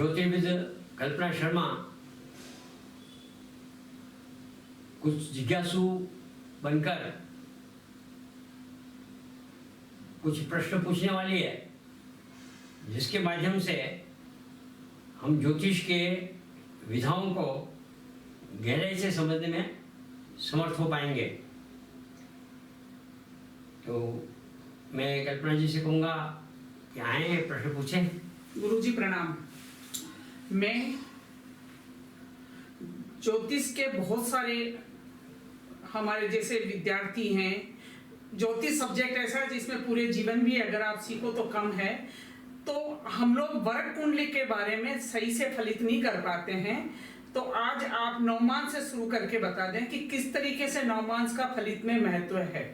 ज्योतिर्विद कल्पना शर्मा कुछ जिज्ञासु बनकर कुछ प्रश्न पूछने वाली है, जिसके माध्यम से हम ज्योतिष के विधाओं को गहराई से समझने में समर्थ हो पाएंगे। तो मैं कल्पना जी से कहूँगा कि आए प्रश्न पूछें। गुरुजी प्रणाम। मैं ज्योतिष के बहुत सारे हमारे जैसे विद्यार्थी हैं। ज्योतिष सब्जेक्ट ऐसा है जिसमें पूरे जीवन भी अगर आप सीखो तो कम है, तो हम लोग वर्ग कुंडली के बारे में सही से फलित नहीं कर पाते हैं। तो आज आप नवमांस से शुरू करके बता दें कि किस तरीके से नवमांस का फलित में महत्व है।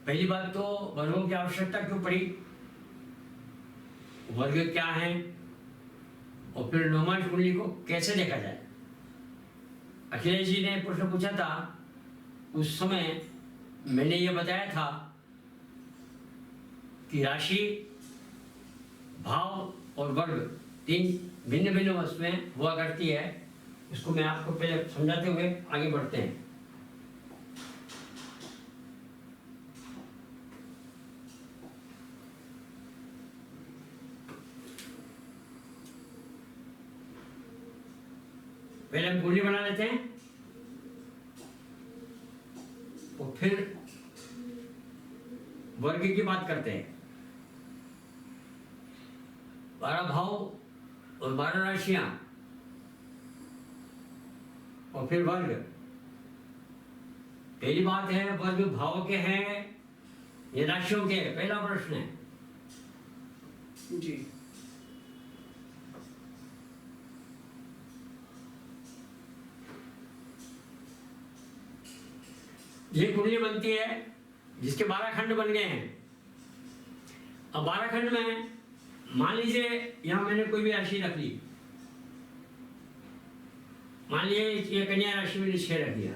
पहली बात तो वर्गों की आवश्यकता क्यों पड़ी, वर्ग क्या है, और फिर नवमांस कुंडली को कैसे देखा जाए। अखिलेश जी ने प्रश्न पूछा था, उस समय मैंने ये बताया था कि राशि, भाव और वर्ग तीन भिन्न भिन्न वस्तुएं हुआ करती है। इसको मैं आपको पहले समझाते हुए आगे बढ़ते हैं। पहले हम कुंडली बना लेते हैं और फिर वर्ग की बात करते हैं। 12 भाव और 12 राशियां और फिर वर्ग। पहली बात है, वर्ग भाव के हैं या राशियों के? पहला प्रश्न है जी। ये कुंडली बनती है जिसके 12 खंड बन गए हैं। अब 12 खंड में मान लीजिए यहां मैंने कोई भी राशि रख ली, मान लीजिए ये कन्या राशि में 6 रख दिया।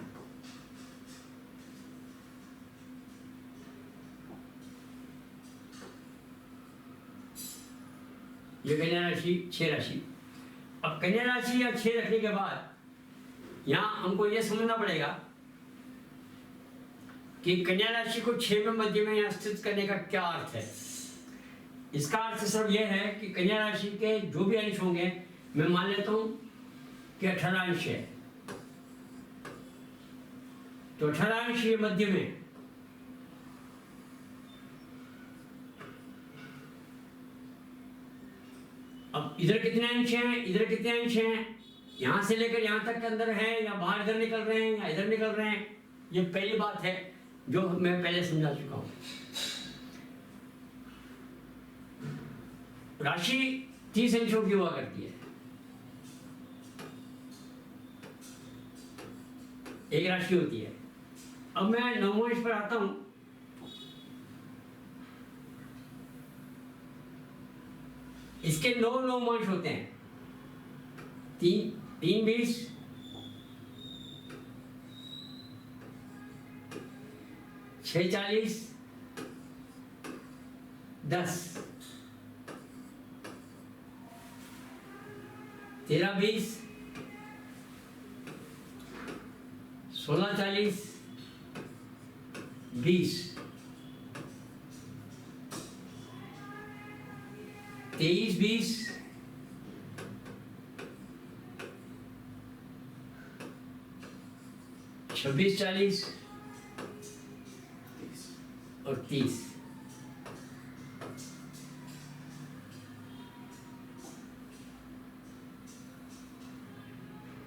ये कन्या राशि 6 राशि। अब कन्या राशि या 6 रखने के बाद यहां हमको ये समझना पड़ेगा कि कन्या राशि को 6 में मध्य में यहाँ स्थित करने का क्या अर्थ है। इसका अर्थ सिर्फ यह है कि कन्या राशि के जो भी अंश होंगे, मैं मान लेता हूं कि 18 अंश है, तो 18 अंश ये मध्य में। अब इधर कितने अंश हैं, इधर कितने अंश हैं, यहां से लेकर यहां तक के अंदर है या बाहर इधर निकल रहे हैं या इधर निकल रहे हैं, ये पहली बात है जो मैं पहले समझा चुका हूं। राशि 30 अंशों की हुआ करती है। एक राशि होती है। अब मैं नवमांश पर आता हूं। इसके 9 नवमांश होते हैं। 3 20 6 40 10 13 20 16 40 20 23 20 26 40 और 30।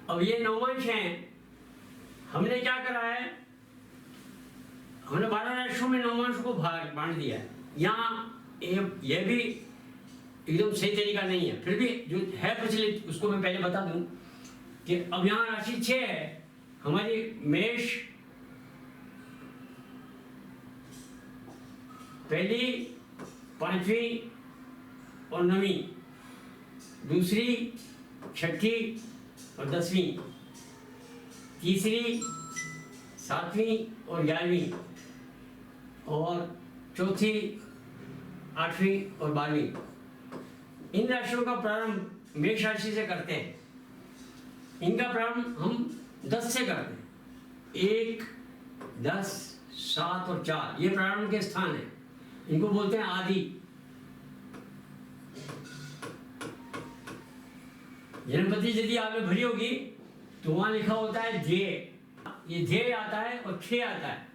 अब ये नवमांश हैं। हमने क्या करा है, हमने 12 राशियों में नवमांश को बांट दिया है। यहाँ ये भी एकदम सही तरीका नहीं है, फिर भी जो है प्रचलित उसको मैं पहले बता दूं कि अब यहाँ राशि 6 है हमारी। मेष पहली, 5वीं और 9वीं, दूसरी, 6ठी और 10वीं, तीसरी, 7वीं और 11वीं, और चौथी, 8वीं और 12वीं, इन राशियों का प्रारंभ मेष राशि से करते हैं। इनका प्रारंभ हम 10 से करते हैं। 1, 10, 7 और 4 ये प्रारंभ के स्थान है। इनको बोलते हैं आदि। जन्मपति यदि आपने भरी होगी तो वहां लिखा होता है ध्येय। ये ध्येय आता है और 6 आता है।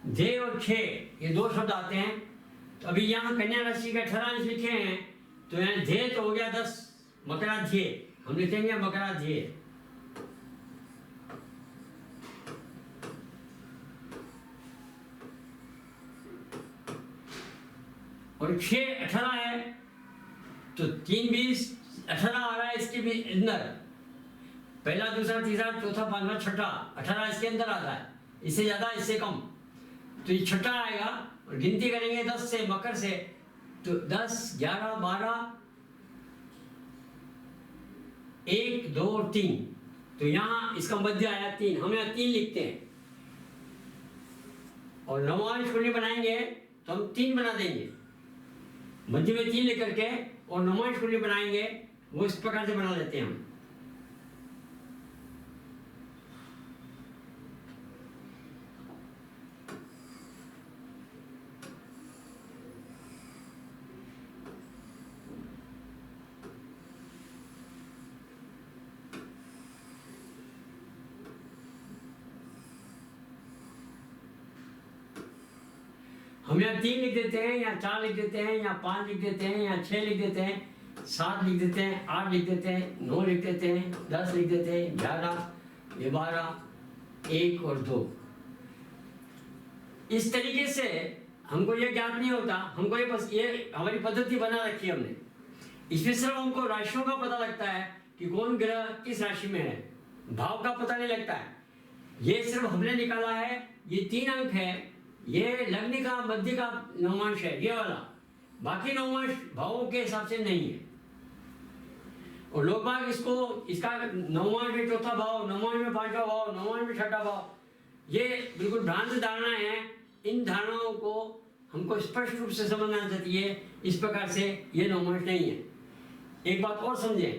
ध्येय और 6 ये 2 शब्द आते हैं। तो अभी यहाँ कन्या राशि के 18 अंश लिखे हैं, तो यहाँ ध्येय तो हो गया 10, मकराध्येय हम लिखेंगे मकराध्येय। और 6 18 है, तो 3 20 18 आ रहा है इसके भी अंदर। पहला, दूसरा, तीसरा, चौथा, पांचवा, छठा, 18 इसके अंदर आता है। इससे ज्यादा, इससे कम, तो ये छठा आएगा। और गिनती करेंगे 10 से, मकर से, तो 10, 11, 12, 1, 2 और 3। तो यहाँ इसका मध्य आया 3, हम यहाँ 3 लिखते हैं। और नवांश कुंडली बनाएंगे तो हम 3 बना देंगे, मध्य में 3 लेकर के, और नवांश कुंडली बनाएंगे वो इस प्रकार से बना लेते हैं हम। हम यहाँ 3 लिख देते हैं, या 4 लिख देते हैं, या 5 लिख देते हैं, या 6 लिख देते हैं, 7 लिख देते हैं, 8 लिख देते हैं, 9 लिख देते हैं, 10 लिख देते हैं, 11, 12, 1 और 2। इस तरीके से हमको ये ज्ञात नहीं होता, हमको ये बस ये हमारी पद्धति बना रखी है हमने। इसमें सिर्फ हमको राशियों का पता लगता है कि कौन ग्रह किस राशि में है, भाव का पता नहीं लगता है। ये सिर्फ हमने निकाला है, ये 3 अंक है। ये लग्न का मध्य का नवांश है ये वाला, बाकी नवांश भावों के हिसाब से नहीं है। और लोग बाग इसको, इसका नवांश में 4था भाव, नवांश में 5वां भाव, नवांश में 6ठा भाव, ये बिल्कुल भ्रांत धारणा है। इन धारणाओं को हमको स्पष्ट रूप से समझना चाहिए। इस प्रकार से ये नवांश नहीं है। एक बात और समझें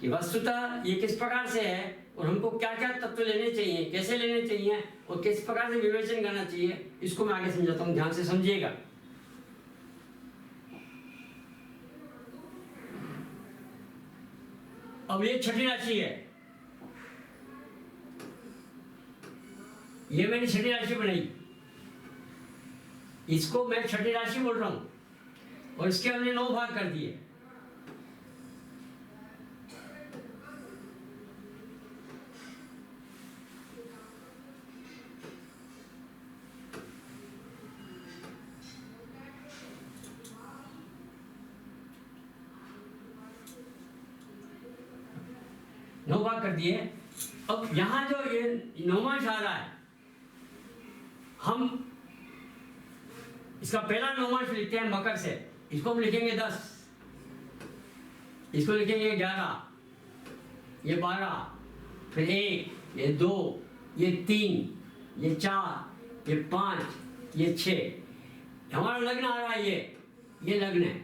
कि वस्तुतः ये किस प्रकार से है, और हमको क्या क्या तत्व लेने चाहिए, कैसे लेने चाहिए, और किस प्रकार से विवेचन करना चाहिए, इसको मैं आगे समझाता हूँ, ध्यान से समझिएगा। अब ये छठी राशि है, ये मैंने छठी राशि बनाई, इसको मैं छठी राशि बोल रहा हूं, और इसके हमने 9 भाग कर दिए। कर दिए। अब यहां जो ये नौवांश आ रहा है, हम इसका पहला नौवांश लिखते हैं मकर से, इसको हम लिखेंगे 10, इसको लिखेंगे 11, ये 12, फिर 1, ये 2, ये 3, ये 4, ये 5, ये 6। हमारा लग्न आ रहा है, ये लग्न है,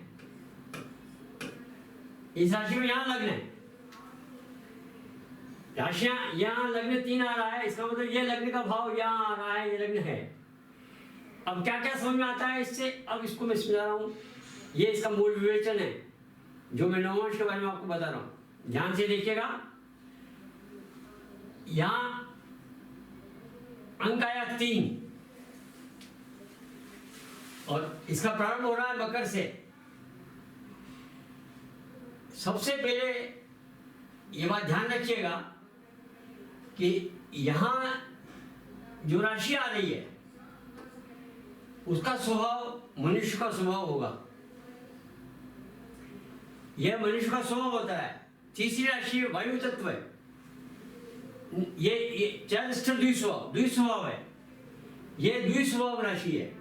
इस राशि में यहां लग्न है। राशियां यहाँ लग्न 3 आ रहा है, इसका मतलब ये लग्न का भाव यहाँ आ रहा है, ये लग्न है। अब क्या क्या समझ में आता है इससे, अब इसको मैं समझा रहा हूँ। ये इसका मूल विवेचन है जो मैं नौवांश के बारे में आपको बता रहा हूँ, ध्यान से देखिएगा। यहाँ अंक आया 3 और इसका प्रारंभ हो रहा है मकर से। सबसे पहले ये बात ध्यान रखिएगा कि यहां जो राशि आ रही है उसका स्वभाव मनुष्य का स्वभाव होगा, यह मनुष्य का स्वभाव होता है। तीसरी राशि वायु तत्व है, ये चारिष्ठ द्विस्वभाव है, ये द्विस्वभाव राशि है।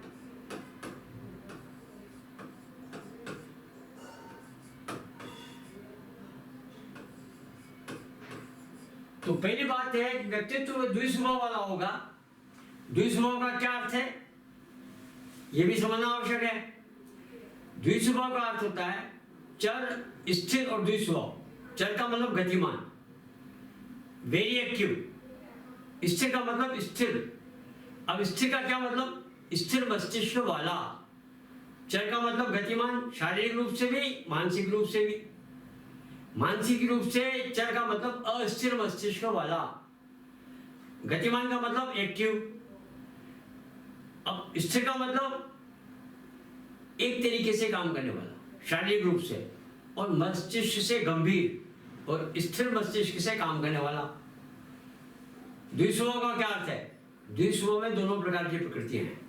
तो पहली बात है कि व्यक्तित्व द्विस्वभाव वाला होगा, द्विस्वभाव का क्या अर्थ है, ये भी समझना आवश्यक है। द्विस्वभाव का अर्थ होता है चर, स्थिर और द्विस्वभाव। चर का मतलब गतिमान, वेरी एक्टिव। स्थिर का मतलब स्थिर। अब स्थिर का क्या मतलब, स्थिर मस्तिष्क वाला। चर का मतलब गतिमान, शारीरिक रूप से भी मानसिक रूप से भी। मानसिक रूप से चर का मतलब अस्थिर मस्तिष्क वाला, गतिमान का मतलब एक्टिव। अब स्थिर का मतलब एक तरीके से काम करने वाला शारीरिक रूप से, और मस्तिष्क से गंभीर और स्थिर मस्तिष्क से काम करने वाला। द्विस्वभाव का क्या अर्थ है, द्विस्वभाव में दोनों प्रकार की प्रकृतियां हैं।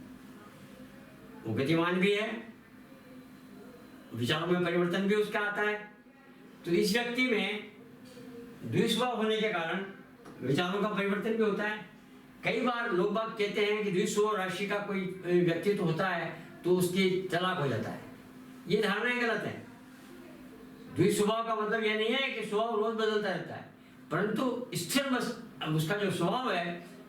वो गतिमान भी है, विचारों में परिवर्तन भी उसका आता है। तो इस व्यक्ति में द्विस्वभाव होने के कारण विचारों का परिवर्तन भी होता है। कई बार लोग बात कहते हैं कि द्विस्वभाव राशि का कोई व्यक्तित्व होता है तो उसकी तलाक हो जाता है। ये धारणाएं गलत है। द्विस्वभाव का मतलब यह नहीं है कि स्वभाव रोज बदलता रहता है, परंतु स्थिर उसका जो स्वभाव है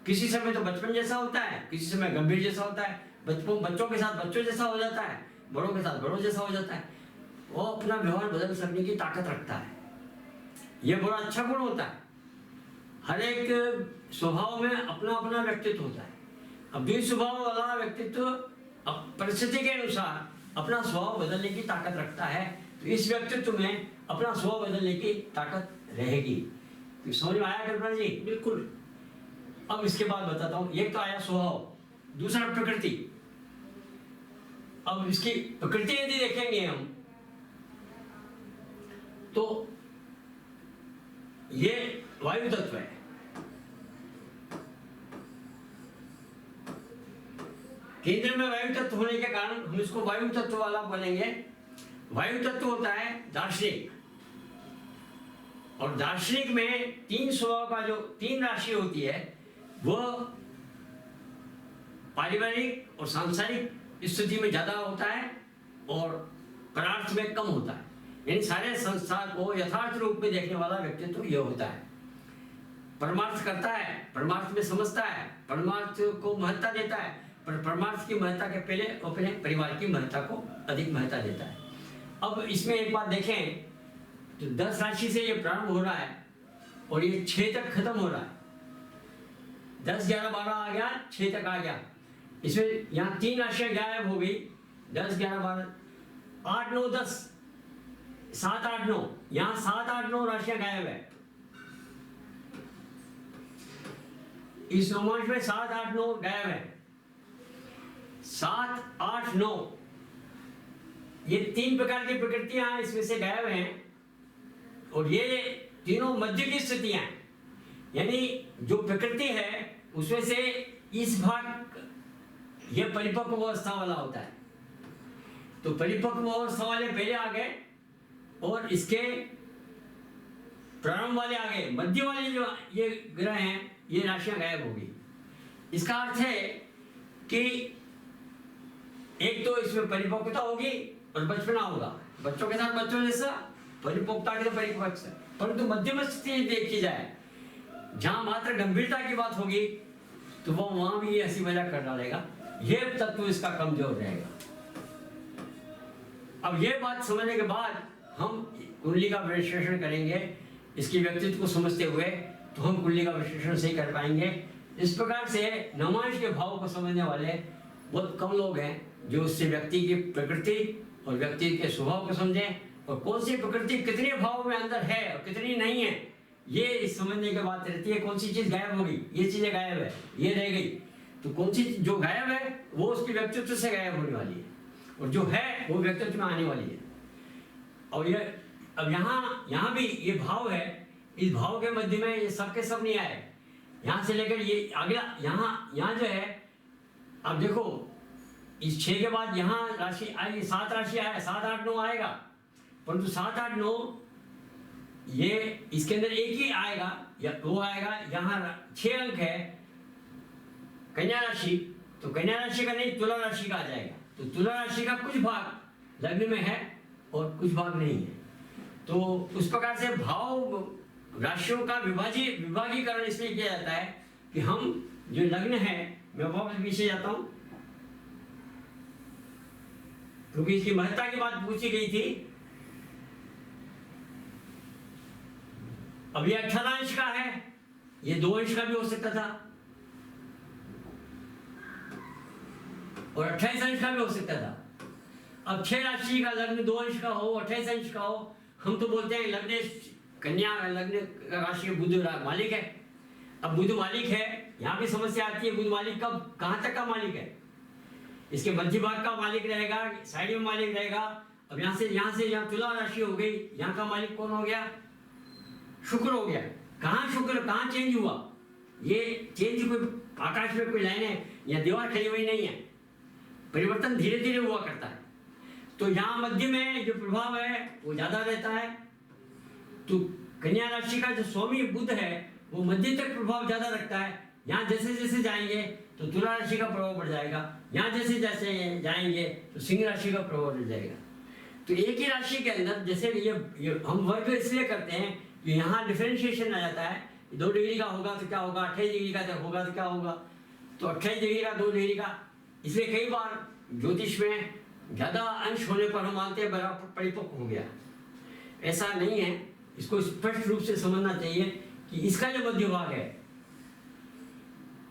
किसी समय तो बचपन जैसा होता है, किसी समय गंभीर जैसा होता है। बच्चों के साथ बच्चों जैसा हो जाता है, बड़ों के साथ बड़ों जैसा हो जाता है। वो अपना व्यवहार बदल सकने की ताकत रखता है। यह बड़ा अच्छा गुण होता है। हर एक स्वभाव में अपना अपना व्यक्तित्व होता है। अब द्विस्वभाव वाला व्यक्तित्व परिस्थिति के अनुसार अपना स्वभाव बदलने की ताकत रखता है। तो इस व्यक्तित्व में अपना स्वभाव बदलने की ताकत रहेगी। तो समझ में आया कल्पना जी? बिल्कुल। अब इसके बाद बताता हूं। एक तो आया स्वभाव, दूसरा प्रकृति। अब इसकी प्रकृति यदि देखेंगे हम तो ये वायु तत्व है। केंद्र में वायु तत्व होने के कारण हम इसको वायु तत्व वाला बोलेंगे। वायु तत्व होता है दार्शनिक, और दार्शनिक में तीन स्वभाव का जो तीन राशि होती है वह पारिवारिक और सांसारिक स्थिति में ज्यादा होता है और परार्थ में कम होता है। यानी सारे संसार को यथार्थ रूप में देखने वाला व्यक्तित्व यह होता है। परमार्थ करता है, परमार्थ में समझता है, परमार्थ को महत्ता देता है, पर परमार्थ की महत्ता के पहले अपने परिवार की महत्ता को अधिक महत्ता देता है। अब इसमें एक बात देखें तो 10 राशि से ये प्रारंभ हो रहा है और ये 6 तक खत्म हो रहा है। 10, 11, 12 आ गया, 6 तक आ गया। इसमें यहाँ 3 राशियां गायब हो गई। 10, 11, 12, 8, 9, 10, 7, 8, 9। यहाँ 7, 8, 9 राशियां गायब है। इस नवमांश में 7, 8, 9 गायब है। 7, 8, 9 ये 3 प्रकार की प्रकृतियां इसमें से गायब हैं, और ये तीनों मध्य की स्थितियां हैं। यानी जो प्रकृति है उसमें से इस भाग ये परिपक्व अवस्था वाला होता है। तो परिपक्व अवस्था वाले पहले आ गए और इसके प्रारंभ वाले आ गए। मध्य वाले जो ये ग्रह हैं ये राशियां गायब हो गई। इसका अर्थ है कि एक तो इसमें परिपक्वता होगी और बचपना होगा। बच्चों के साथ बच्चों जैसा, परिपक्वता के परिपक्वता। परंतु मध्यम स्थिति देखी जाए जहां मात्र गंभीरता की बात होगी तो वो वहां भी ऐसी मजाक कर डालेगा। यह तत्व इसका कमजोर रहेगा। अब यह बात समझने के बाद हम कुंडली का विश्लेषण करेंगे। इसकी व्यक्तित्व को समझते हुए तो हम कुंडली का विश्लेषण सही कर पाएंगे। इस प्रकार से नवमांश के भाव को समझने वाले बहुत कम लोग हैं जो उससे व्यक्ति की प्रकृति और व्यक्ति के स्वभाव को समझें, और कौन सी प्रकृति कितने भाव में अंदर है और कितनी नहीं है ये समझने के बाद रहती है। कौन सी चीज गायब होगी, ये चीजें गायब है, ये रह गई, तो कौन सी जो गायब है वो उसके व्यक्तित्व से गायब होने वाली है, और जो है वो व्यक्तित्व में आने वाली है। और ये अब यहाँ भी ये भाव है। इस भाव के मध्य में ये सब के सब नहीं आए। यहाँ से लेकर ये अगला यहाँ जो है, अब देखो इस 6 के बाद यहाँ राशि आएगी, 7 राशि आए, 7, 8, 9 आएगा। परंतु 7, 8, 9 ये इसके अंदर एक ही आएगा या वो आएगा। यहाँ 6 अंक है कन्या राशि, तो कन्या राशि का नहीं तुला राशि का आ जाएगा। तो तुला राशि का कुछ भाग लग्न में है और कुछ भाग नहीं है। तो उस प्रकार से भाव राशियों का विभागीकरण इसलिए किया जाता है कि हम जो लग्न है मैं वापस पीछे जाता हूं, क्योंकि इसकी महत्ता की बात पूछी गई थी। अब ये 18 अंश का है, ये 2 अंश का भी हो सकता था और 28 अंश का भी हो सकता था। अब 6 राशि का लग्न 2 अंश का हो, 28 अंश का हो, हम तो बोलते हैं लग्न कन्या लग्न राशि बुध मालिक है। अब बुध मालिक है, यहाँ भी समस्या आती है, बुध मालिक कब कहाँ तक का मालिक है? इसके मध्य भाग का मालिक रहेगा, साइड में मालिक रहेगा। अब यहाँ से तुला राशि हो गई, यहाँ का मालिक कौन हो गया? शुक्र हो गया। कहाँ शुक्र, कहाँ चेंज हुआ? ये चेंज कोई आकाश में कोई लाइन है या दीवार खड़ी हुई नहीं है, परिवर्तन धीरे धीरे हुआ करता है। तो यहाँ मध्य में जो प्रभाव है वो ज्यादा रहता है। तो कन्या राशि का जो स्वामी बुध है वो मध्य तक प्रभाव ज्यादा रखता है। यहाँ जैसे जैसे जाएंगे तो तुला राशि का प्रभाव बढ़ जाएगा, यहाँ जैसे जैसे जाएंगे तो सिंह राशि का प्रभाव बढ़ जाएगा। तो एक ही राशि के अंदर जैसे ये हम वर्ग इसलिए करते हैं कि यहाँ डिफरेंशिएशन आ जाता है। 2 डिग्री का होगा तो क्या होगा, 28 डिग्री का होगा तो क्या होगा। तो 28 डिग्री का 2 डिग्री का, इसलिए कई बार ज्योतिष में ज्यादा अंश होने पर हम मानते हैं बराबर परिपक्व हो गया। ऐसा नहीं है, इसको स्पष्ट रूप से समझना चाहिए कि इसका जो मध्य भाग है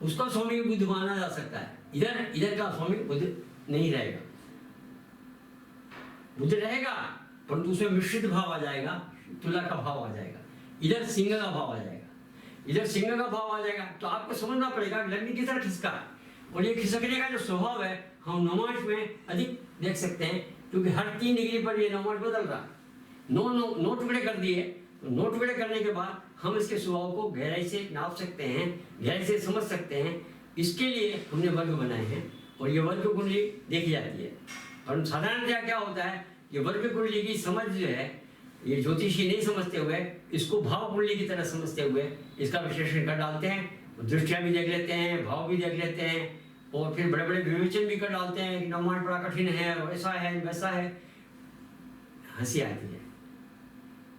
उसका स्वामी बुध माना जा सकता है। इधर का स्वामी बुध नहीं रहेगा, बुध रहेगा परंतु उसमें मिश्रित भाव आ जाएगा, तुला का भाव आ जाएगा, इधर सिंह का भाव आ जाएगा, इधर सिंह का भाव आ जाएगा। तो आपको समझना पड़ेगा लग्न की तरह खिसका है, और ये खिसकने का जो स्वभाव है हम नवांश में अधिक देख सकते हैं, क्योंकि हर 3 डिग्री पर ये नवांश बदल रहा है। 9 टुकड़े कर दिए, तो 9 टुकड़े करने के बाद हम इसके स्वभाव को गहराई से नाप सकते हैं, गहराई से समझ सकते हैं। इसके लिए हमने वर्ग बनाए हैं और ये वर्ग कुंडली देखी जाती है। और साधारणतः क्या होता है कि वर्ग कुंडली की समझ जो है ये ज्योतिषी नहीं समझते हुए इसको भाव कुंडली की तरह समझते हुए इसका विश्लेषण कर डालते हैं, दृष्टियां भी देख लेते हैं, भाव भी देख लेते हैं, और फिर बड़े बड़े विवेचन भी कर डालते हैं कि नवांश बड़ा कठिन है, ऐसा है वैसा है। हंसी आती है।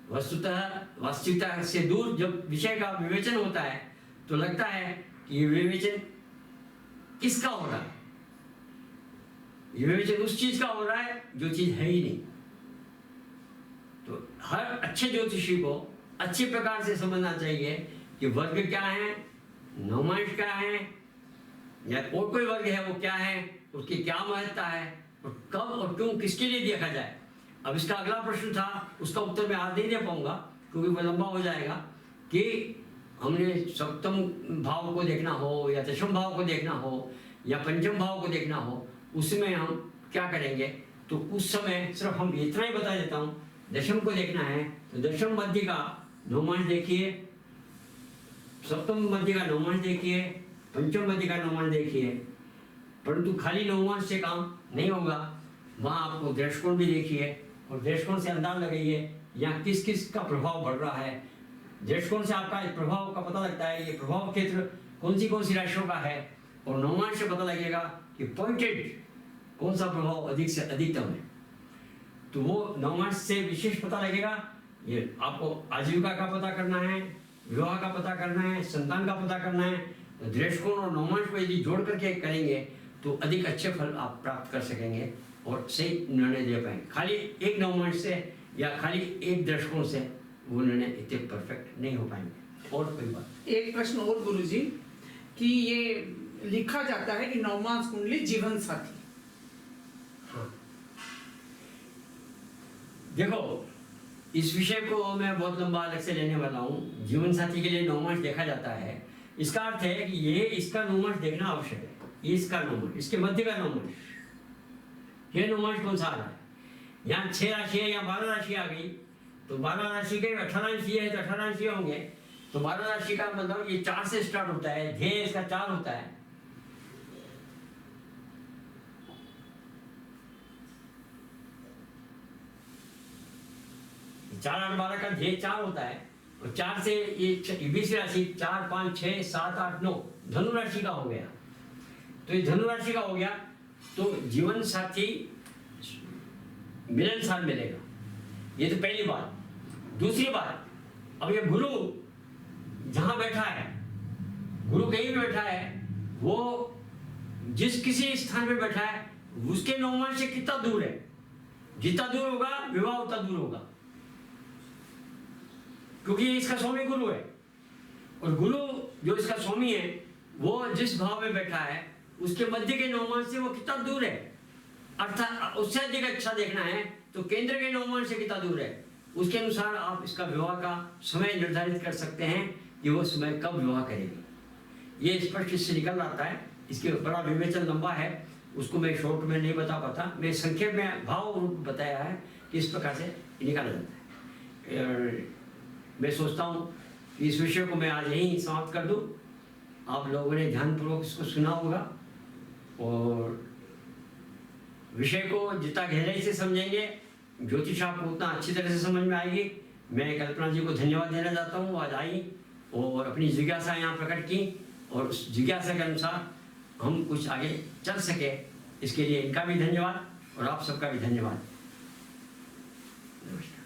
वास्तविकता से दूर जब विषय का विवेचन होता है तो लगता है कि ये विवेचन किसका हो रहा है? ये विवेचन उस चीज का हो रहा है जो चीज है ही नहीं। तो हर अच्छे ज्योतिषी को अच्छे प्रकार से समझना चाहिए कि वर्ग क्या है, नवमांश क्या है, या और कोई वर्ग है वो क्या है, उसकी क्या महत्ता है, और कब और क्यों किसके लिए देखा जाए। अब इसका अगला प्रश्न था, उसका उत्तर मैं आज नहीं दे पाऊंगा क्योंकि वो लंबा हो जाएगा, कि हमने सप्तम भाव को देखना हो या दशम भाव को देखना हो या पंचम भाव को देखना हो, उसमें हम क्या करेंगे। तो उस समय सिर्फ हम इतना ही बता देता हूँ, दशम को देखना है तो दशम मध्य का नवमांश देखिए, सप्तम मध्य का नवमांश देखिए, पंचम मध्य का नवमांश देखिए। परंतु खाली नवमांश से काम नहीं होगा, वहाँ आपको दृष्टिकोण भी देखिए और दृष्टिकोण से अंदाज लगाइए यहाँ किस किस का प्रभाव बढ़ रहा है। दृष्टिकोण से आपका इस प्रभाव का पता लगता है, ये प्रभाव क्षेत्र कौन सी राशियों का है, और नवमांश से पता लगेगा कि पॉइंटेड कौन सा प्रभाव अधिक से अधिकतम है। तो वो नवमांश से विशेष पता लगेगा। ये आपको आजीविका का पता करना है, विवाह का पता करना है, संतान का पता करना है, तो दृष्टिकोण और नवमांश को यदि जोड़ करके करेंगे तो अधिक अच्छे फल आप प्राप्त कर सकेंगे और सही निर्णय ले पाएंगे। खाली एक नवमांश से या खाली एक दृष्टिकोण से वो निर्णय इतने परफेक्ट नहीं हो पाएंगे। और कोई बात, एक प्रश्न और गुरुजी, कि ये लिखा जाता है कि नवमांश कुंडली जीवन साथी। हाँ, देखो इस विषय को मैं बहुत लंबा अलग से लेने वाला हूँ। जीवन साथी के लिए नवमांश देखा जाता है, इसका अर्थ है कि ये इसका नवमांश देखना आवश्यक है। ये इसका नवमांश, इसके मध्य का नवमांश, ये नवमांश कौन सा आ रहा है। यहाँ 6 राशि है या 12 राशि आ गई, तो 12 राशि के 18 अंश ये है तो 18 अंश ये होंगे। तो 12 राशि का मतलब ये 4 से स्टार्ट होता है, ध्येय इसका 4 होता है। चार 8 12 का ध्येय 4 होता है, और 4 से ये 20 राशि 4 5 6 7 8 9 धनु राशि का हो गया। तो ये धनु राशि का हो गया, तो जीवन साथी मिलनसार मिलेगा। ये तो पहली बात। दूसरी बात, अब ये गुरु जहां बैठा है, गुरु कहीं भी बैठा है, वो जिस किसी स्थान पे बैठा है उसके नौमान से कितना दूर है, जितना दूर होगा विवाह उतना दूर होगा, क्योंकि ये इसका स्वामी गुरु है। और गुरु जो इसका स्वामी है वो जिस भाव में बैठा है उसके मध्य के नौमान से वो कितना दूर है, अर्थात उससे अधिक अच्छा देखना है तो केंद्र के नौमान से कितना दूर है, उसके अनुसार आप इसका विवाह का समय निर्धारित कर सकते हैं कि वो समय कब विवाह करेगी। ये स्पष्ट इससे निकल आता है। इसके बड़ा विवेचन लंबा है, उसको मैं शॉर्ट में नहीं बता पाता, मैं संक्षेप में भाव बताया है कि इस प्रकार से निकाला जाता है। मैं सोचता हूँ कि इस विषय को मैं आज यहीं समाप्त कर दूँ। आप लोगों ने ध्यानपूर्वक इसको सुना होगा और विषय को जितना गहराई से समझेंगे ज्योतिष आपको उतना अच्छी तरह से समझ में आएगी। मैं कल्पना जी को धन्यवाद देना चाहता हूँ, आज आई और अपनी जिज्ञासा यहाँ प्रकट की और उस जिज्ञासा के अनुसार हम कुछ आगे चल सके, इसके लिए इनका भी धन्यवाद और आप सबका भी धन्यवाद। नमस्कार।